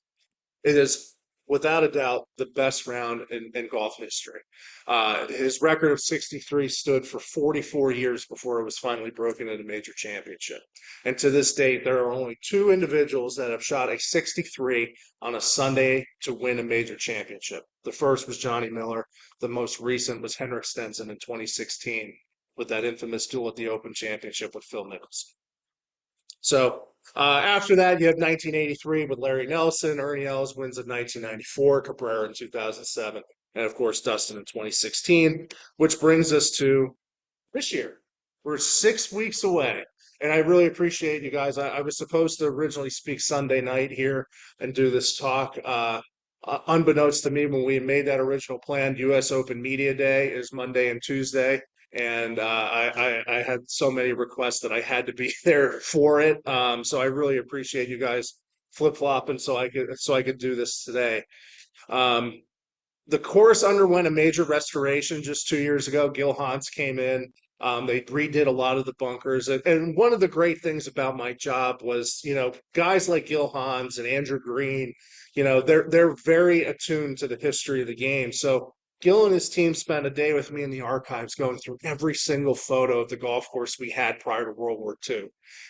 It is without a doubt the best round in golf history. His record of 63 stood for 44 years before it was finally broken at a major championship. And to this date, there are only 2 individuals that have shot a 63 on a Sunday to win a major championship. The first was Johnny Miller. The most recent was Henrik Stenson in 2016 with that infamous duel at the Open Championship with Phil Mickelson. So after that, you have 1983 with Larry Nelson. Ernie Els wins in 1994, Cabrera in 2007, and of course Dustin in 2016, which brings us to this year. We're 6 weeks away, and I really appreciate you guys. I was supposed to originally speak Sunday night here and do this talk. Unbeknownst to me, when we made that original plan, U.S. Open Media Day is Monday and Tuesday. And I had so many requests that I had to be there for it. So I really appreciate you guys flip-flopping so I could do this today. The course underwent a major restoration just 2 years ago. Gil Hans came in. They redid a lot of the bunkers. And one of the great things about my job was, guys like Gil Hans and Andrew Green, they're very attuned to the history of the game. So Gil and his team spent a day with me in the archives going through every single photo of the golf course we had prior to World War II.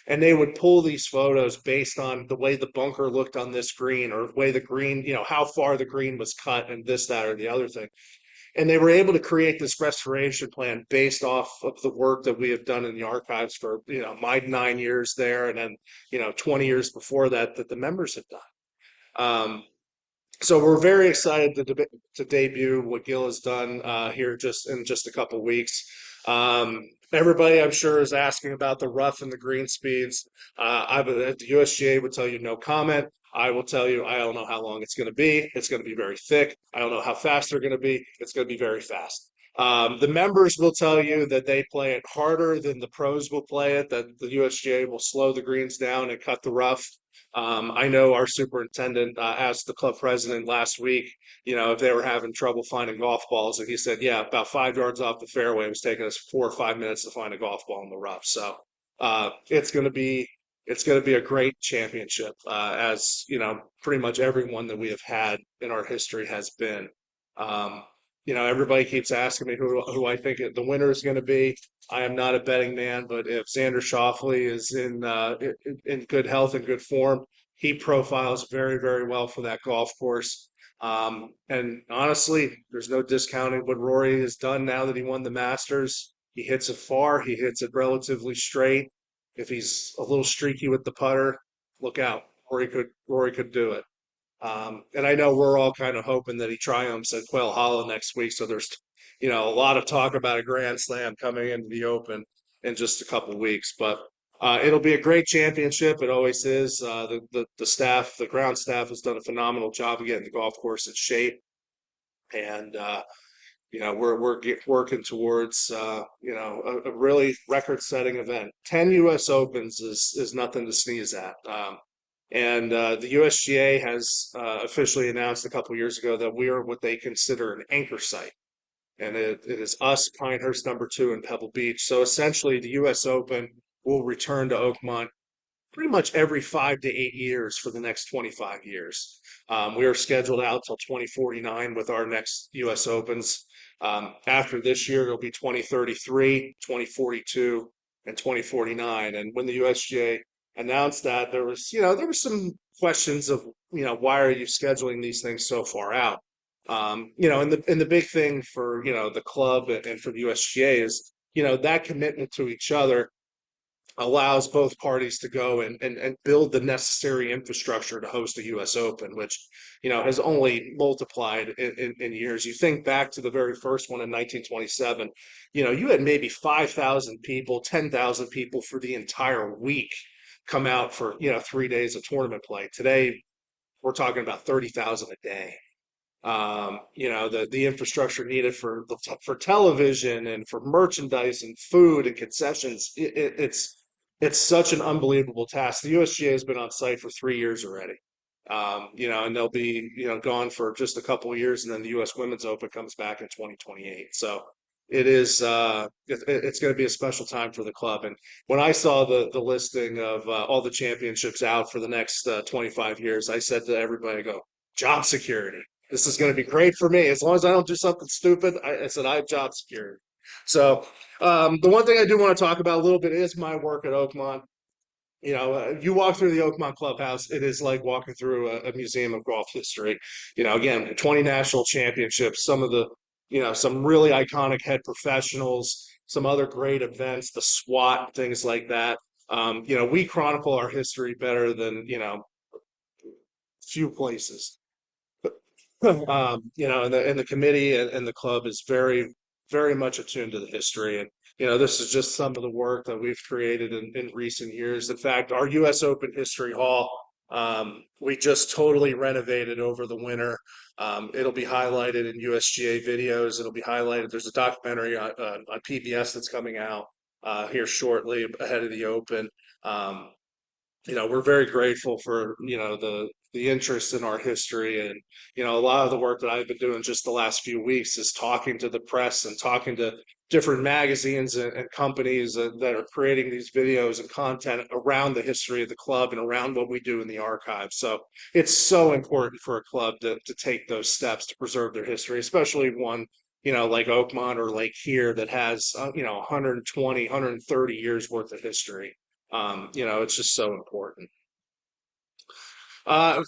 And they would pull these photos based on the way the bunker looked on this green or the way the green, how far the green was cut and this, that, or the other thing. And they were able to create this restoration plan based off of the work that we have done in the archives for, my 9 years there and then, 20 years before that the members have done. So we're very excited to debut what Gil has done here in just a couple of weeks. Everybody, I'm sure, is asking about the rough and the green speeds. The USGA would tell you no comment. I will tell you I don't know how long it's going to be. It's going to be very thick. I don't know how fast they're going to be. It's going to be very fast. The members will tell you that they play it harder than the pros will play it, that the USGA will slow the greens down and cut the rough. I know our superintendent asked the club president last week, if they were having trouble finding golf balls. And he said, yeah, about 5 yards off the fairway, it was taking us 4 or 5 minutes to find a golf ball in the rough. So it's going to be a great championship, as pretty much everyone that we have had in our history has been. Everybody keeps asking me who I think the winner is going to be. I am not a betting man, but if Xander Schauffele is in good health and good form, he profiles very, very well for that golf course. And honestly, there's no discounting what Rory has done now that he won the Masters. He hits it far. He hits it relatively straight. If he's a little streaky with the putter, look out. Rory could do it. And I know we're all kind of hoping that he triumphs at Quail Hollow next week. So there's, a lot of talk about a Grand Slam coming into the Open in just a couple of weeks. But it'll be a great championship. It always is. The staff, the ground staff has done a phenomenal job of getting the golf course in shape. And, working towards a really record-setting event. 10 U.S. Opens is nothing to sneeze at. And the USGA has officially announced a couple years ago that we are what they consider an anchor site. And it is us, Pinehurst #2, and Pebble Beach. So essentially, the U.S. Open will return to Oakmont pretty much every 5 to 8 years for the next 25 years. We are scheduled out till 2049 with our next U.S. Opens. After this year, it'll be 2033, 2042, and 2049. And when the USGA announced that, there was some questions of, why are you scheduling these things so far out? And the big thing for, the club and for the USGA is, that commitment to each other allows both parties to go and build the necessary infrastructure to host a U.S. Open, which, has only multiplied in years. You think back to the very first one in 1927, you had maybe 5,000 people, 10,000 people for the entire week come out for, 3 days of tournament play. Today, we're talking about 30,000 a day. The infrastructure needed for television and for merchandise and food and concessions, it's such an unbelievable task. The USGA has been on site for 3 years already. And they'll be, gone for just a couple of years, and then the U.S. Women's Open comes back in 2028. So it's going to be a special time for the club. And when I saw the listing of all the championships out for the next 25 years, I said to everybody, I go, job security. This is going to be great for me. As long as I don't do something stupid, I said I have job security. So the one thing I do want to talk about a little bit is my work at Oakmont. You walk through the Oakmont clubhouse, it is like walking through a museum of golf history. Again, 20 national championships, some really iconic head professionals, some other great events, the SWAT, things like that. We chronicle our history better than, few places. And the committee and the club is very, very much attuned to the history. And, this is just some of the work that we've created in recent years. In fact, our U.S. Open History Hall, we just totally renovated over the winter. It'll be highlighted in USGA videos. It'll be highlighted. There's a documentary on PBS that's coming out here shortly ahead of the Open. We're very grateful for, the interest in our history. And, a lot of the work that I've been doing just the last few weeks is talking to the press and talking to different magazines and companies that are creating these videos and content around the history of the club and around what we do in the archives. So it's so important for a club to take those steps to preserve their history, especially one, like Oakmont or like here that has, 120, 130 years worth of history. It's just so important. Uh,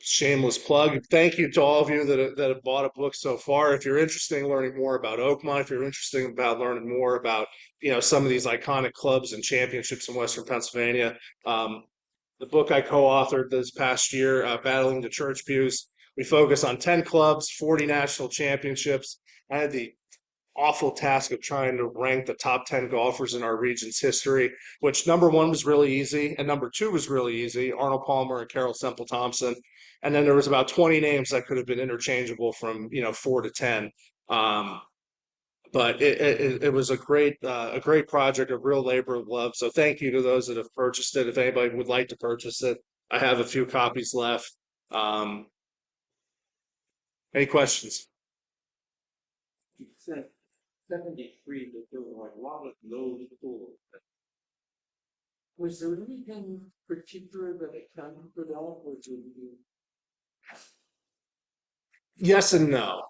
Shameless plug. Thank you to all of you that have bought a book so far. If you're interested in learning more about Oakmont, if you're interested about learning more about, some of these iconic clubs and championships in Western Pennsylvania, the book I co-authored this past year, Battling the Church Pews, we focus on 10 clubs, 40 national championships. I had the awful task of trying to rank the top 10 golfers in our region's history, which number one was really easy, and number two was really easy, Arnold Palmer and Carol Semple Thompson. And then there was about 20 names that could have been interchangeable from, 4 to 10. But it was a great project, a real labor of love. So thank you to those that have purchased it. If anybody would like to purchase it, I have a few copies left. Any questions? 73 to do like a lot of those schools. Was there anything particular that accounted for that, or did you? Yes and no.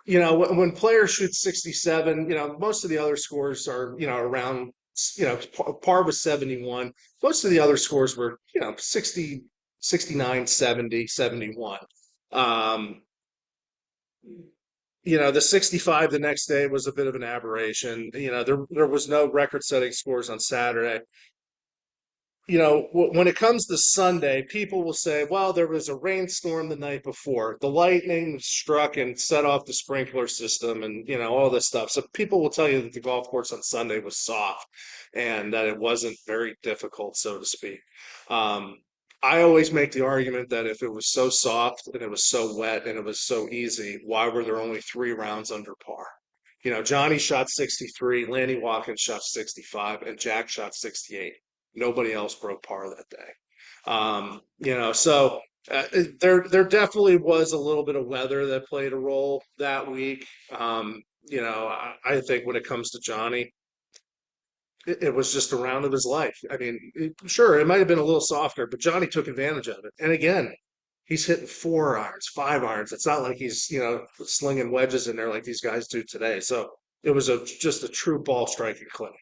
When players shoot 67, most of the other scores are, around, par was 71. Most of the other scores were, 60, 69, 70, 71. The 65 the next day was a bit of an aberration. There was no record-setting scores on Saturday. When it comes to Sunday, people will say, well, there was a rainstorm the night before. The lightning struck and set off the sprinkler system and, all this stuff. So people will tell you that the golf course on Sunday was soft and that it wasn't very difficult, so to speak. I always make the argument that if it was so soft and it was so wet and it was so easy, why were there only 3 rounds under par? You know, Johnny shot 63, Lanny Watkins shot 65, and Jack shot 68. Nobody else broke par that day. You know, so there definitely was a little bit of weather that played a role that week. You know, I think when it comes to Johnny, it was just a round of his life. I mean, sure, it might have been a little softer, but Johnny took advantage of it. And again, he's hitting 4 irons, 5 irons. It's not like he's, you know, slinging wedges in there like these guys do today. So it was just a true ball striking clinic.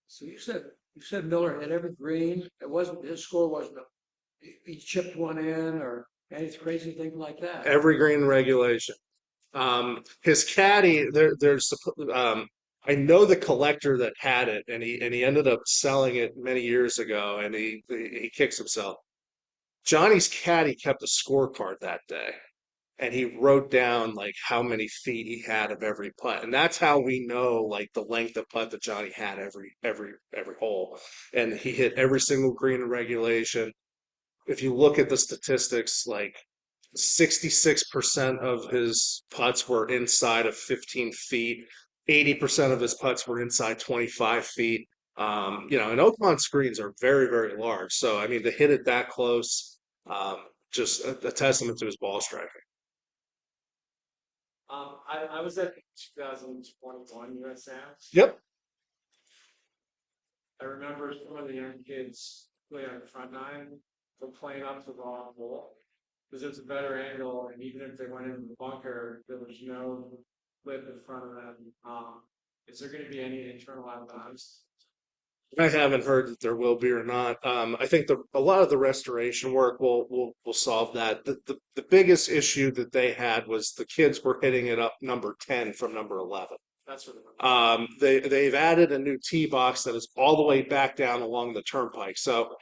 So you said Miller hit every green. It wasn't his score wasn't he chipped one in or any crazy thing like that. Every green regulation. His caddy, I know the collector that had it, and he ended up selling it many years ago, and he kicks himself. Johnny's caddy kept a scorecard that day, and he wrote down like how many feet he had of every putt, and that's how we know like the length of putt that Johnny had every hole, and he hit every single green in regulation. If you look at the statistics, like 66% of his putts were inside of 15 feet. 80% of his putts were inside 25 feet. You know, and Oakmont's greens are very, very large. So, I mean, to hit it that close, just a testament to his ball striking. I was at 2021 USM. Yep. I remember some of the young kids playing on the front nine were playing up to the wrong hole because it was a better angle, and even if they went into the bunker, there was no lip in front of them. Is there going to be any internal outbounds? I haven't heard that there will be or not. I think a lot of the restoration work will solve that. The biggest issue that they had was the kids were hitting it up number 10 from number 11. That's what it They've added a new tee box that is all the way back down along the turnpike. So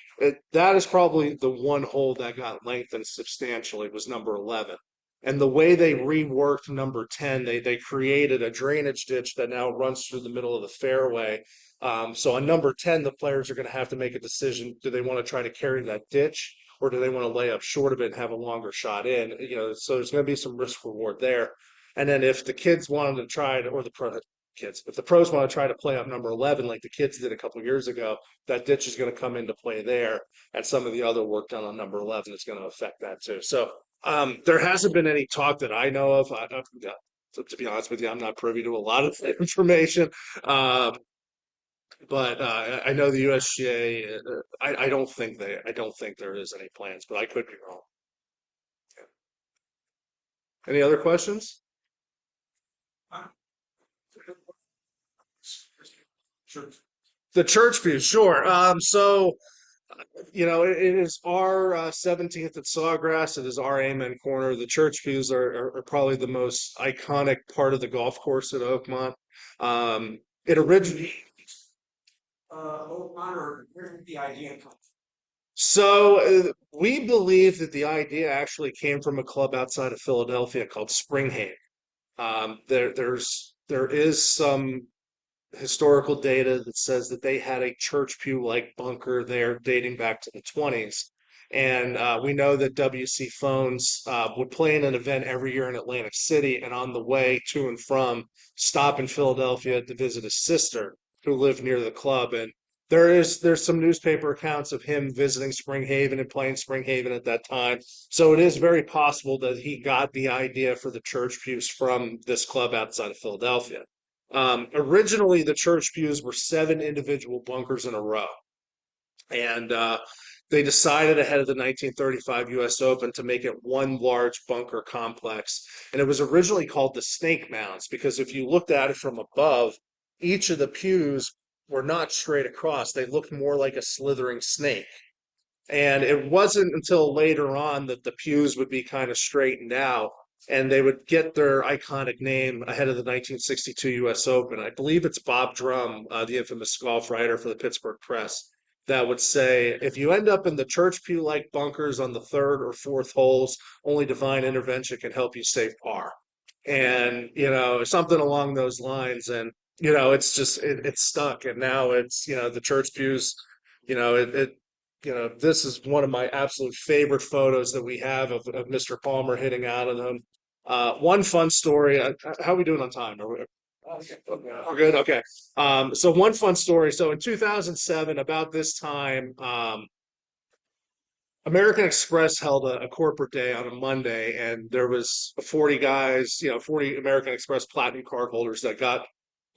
that is probably the one hole that got lengthened substantially was number 11. And the way they reworked number 10, they created a drainage ditch that now runs through the middle of the fairway. So on number 10, the players are going to have to make a decision. Do they want to try to carry that ditch, or do they want to lay up short of it and have a longer shot in? You know, so there's going to be some risk reward there. And then if the kids wanted to try to, or the kids, if the pros want to try to play up number 11 like the kids did a couple of years ago, that ditch is going to come into play there. And some of the other work done on number 11 is going to affect that too. So there hasn't been any talk that I know of. To be honest with you, I'm not privy to a lot of information. But I know the USGA. I don't think there is any plans, but I could be wrong. Any other questions? The church view, sure. So, you know, it is our 17th at Sawgrass. It is our Amen corner. The church views are probably the most iconic part of the golf course at Oakmont. It originally. Oakmont, or where did the idea come from? So we believe that the idea actually came from a club outside of Philadelphia called Springhaven. There is some historical data that says that they had a church pew-like bunker there dating back to the 20s. And we know that W.C. Phones would play in an event every year in Atlantic City, and on the way to and from, stop in Philadelphia to visit his sister who lived near the club. And there's some newspaper accounts of him visiting Springhaven and playing Springhaven at that time. So it is very possible that he got the idea for the church pews from this club outside of Philadelphia. Originally, the church pews were 7 individual bunkers in a row. And they decided ahead of the 1935 U.S. Open to make it one large bunker complex. And it was originally called the Snake Mounds because if you looked at it from above, each of the pews were not straight across. They looked more like a slithering snake. And it wasn't until later on that the pews would be kind of straightened out and they would get their iconic name ahead of the 1962 U.S. Open. I believe it's Bob Drum, the infamous golf writer for the Pittsburgh Press, that would say, if you end up in the church pew-like bunkers on the 3rd or 4th holes, only divine intervention can help you save par. And, you know, something along those lines. And, you know, it's just, it's stuck. And now it's, you know, the church pews, you know, this is one of my absolute favorite photos that we have of Mr. Palmer hitting out of them. One fun story. How are we doing on time? Are we, we're good. Okay. So one fun story. So in 2007, about this time, American Express held a corporate day on a Monday, and there was 40 guys, 40 American Express Platinum card holders that got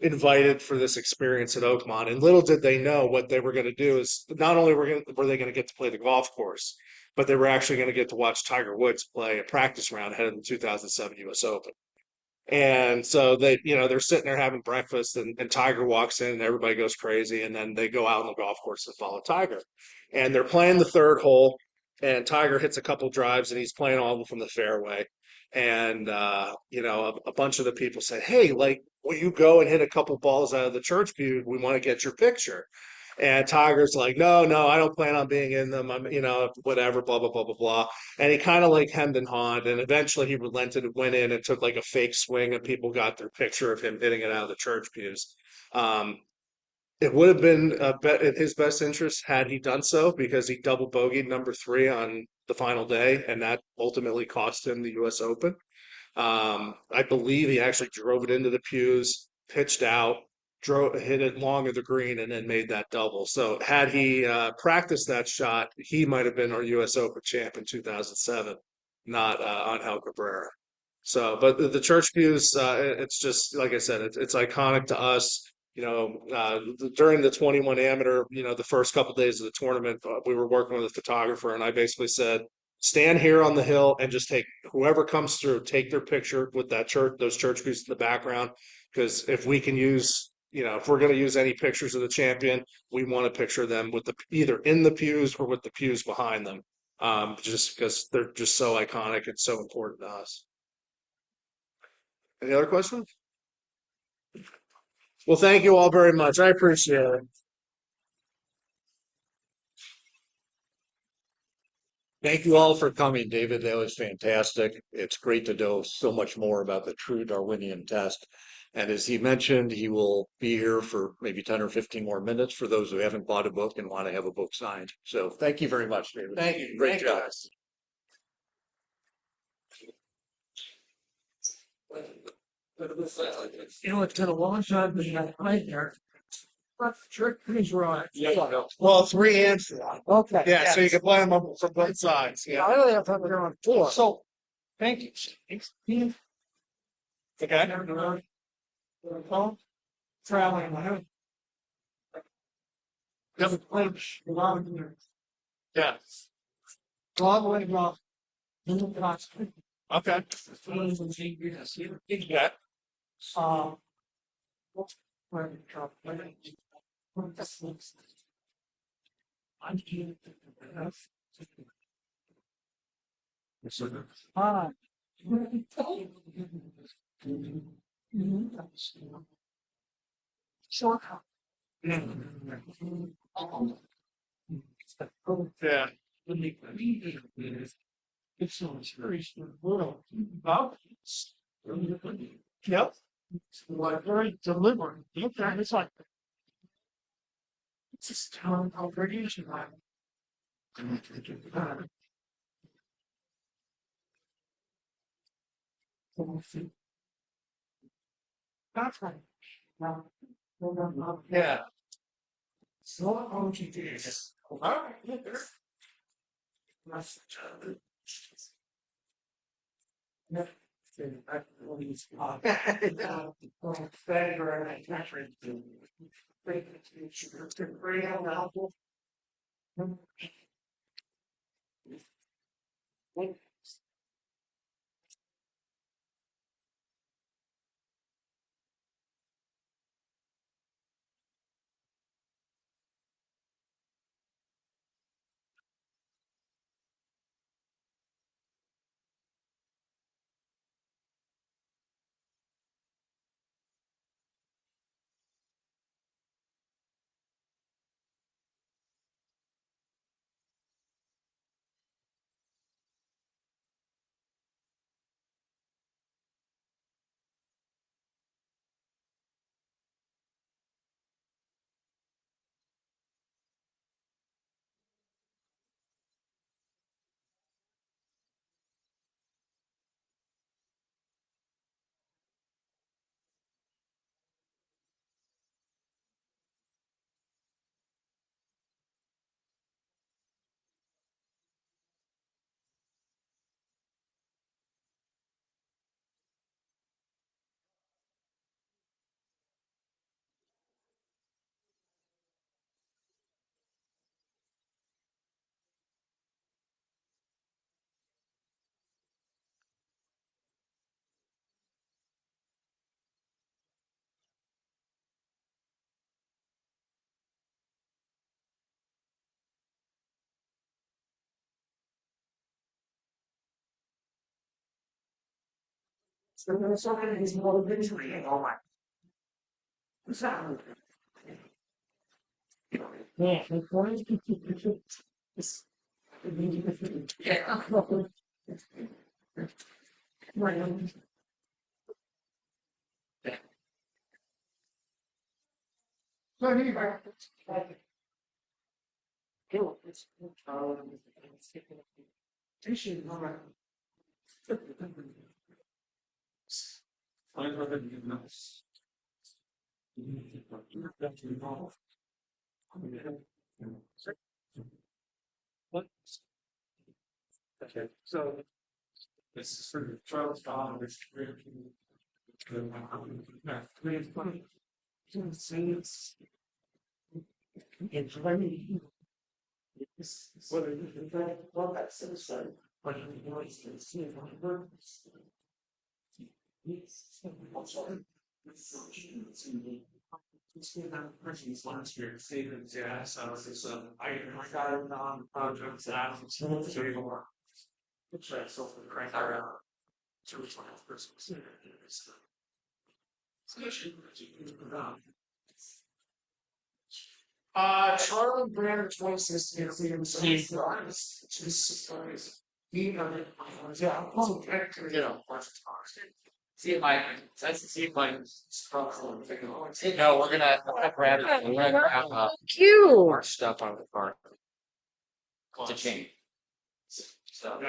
invited for this experience at Oakmont. And little did they know what they were going to do is not only were they going to get to play the golf course, but they were actually going to get to watch Tiger Woods play a practice round ahead of the 2007 U.S. Open. And so they're sitting there having breakfast, and Tiger walks in, and everybody goes crazy, and then they go out on the golf course and follow Tiger. And they're playing the third hole, and Tiger hits a couple drives, and he's playing all of them from the fairway. And a bunch of the people said, "Hey, like, will you go and hit a couple balls out of the church pew? We want to get your picture." And Tiger's like, "No, no, I don't plan on being in them. I'm, whatever, blah blah blah blah blah." And he kind of like hemmed and hawed, and eventually he relented and went in and took like a fake swing, and people got their picture of him hitting it out of the church pews. Um, it would have been in his best interest had he done so, because he double bogeyed number 3 on the final day, and that ultimately cost him the U.S. Open. I believe he actually drove it into the pews, pitched out, hit it long of the green, and then made that double. So had he practiced that shot, he might have been our U.S. Open champ in 2007, not Angel Cabrera. So, but the church pews, it's just like I said, it's iconic to us. During the 21 amateur, the first couple days of the tournament, we were working with a photographer, and I basically said, stand here on the hill and just take whoever comes through, take their picture with those church pews in the background. Because if we can use, if we're going to use any pictures of the champion, we want to picture them with either in the pews or with the pews behind them. Just because they're just so iconic and so important to us. Any other questions? Well, thank you all very much. I appreciate it. Thank you all for coming, David. That was fantastic. It's great to know so much more about the true Darwinian test. And as he mentioned, he will be here for maybe 10 or 15 more minutes for those who haven't bought a book and want to have a book signed. So thank you very much, David. Thank you. Great Thank you, job. guys. It's been a long time since I played there. But church pews were on. Well, 3 and 4. Okay. Yeah, so you can play them from both sides. Yeah, Yeah. I only have to go on 4. So, thank you. Okay. Traveling. Yep. Yeah. All the way to golf. Okay. Yeah. Yeah. It's so serious in the world. Yep. Like very deliberate. Okay, it's like it's just town congregation. That's right. Yeah. So what would you do? All right. That's Okay, so this is for the Charles Don, which last year, Stevens, yeah, so it's I got it on projects that I was so you more. Which I still crank around. So which one of Christmas? Charlie Brown, 2016, Steve Grimes, just yeah, oh, yeah. See my, that's see my structural. No, we're gonna grab, Cute. our stuff out of the car. To change. So.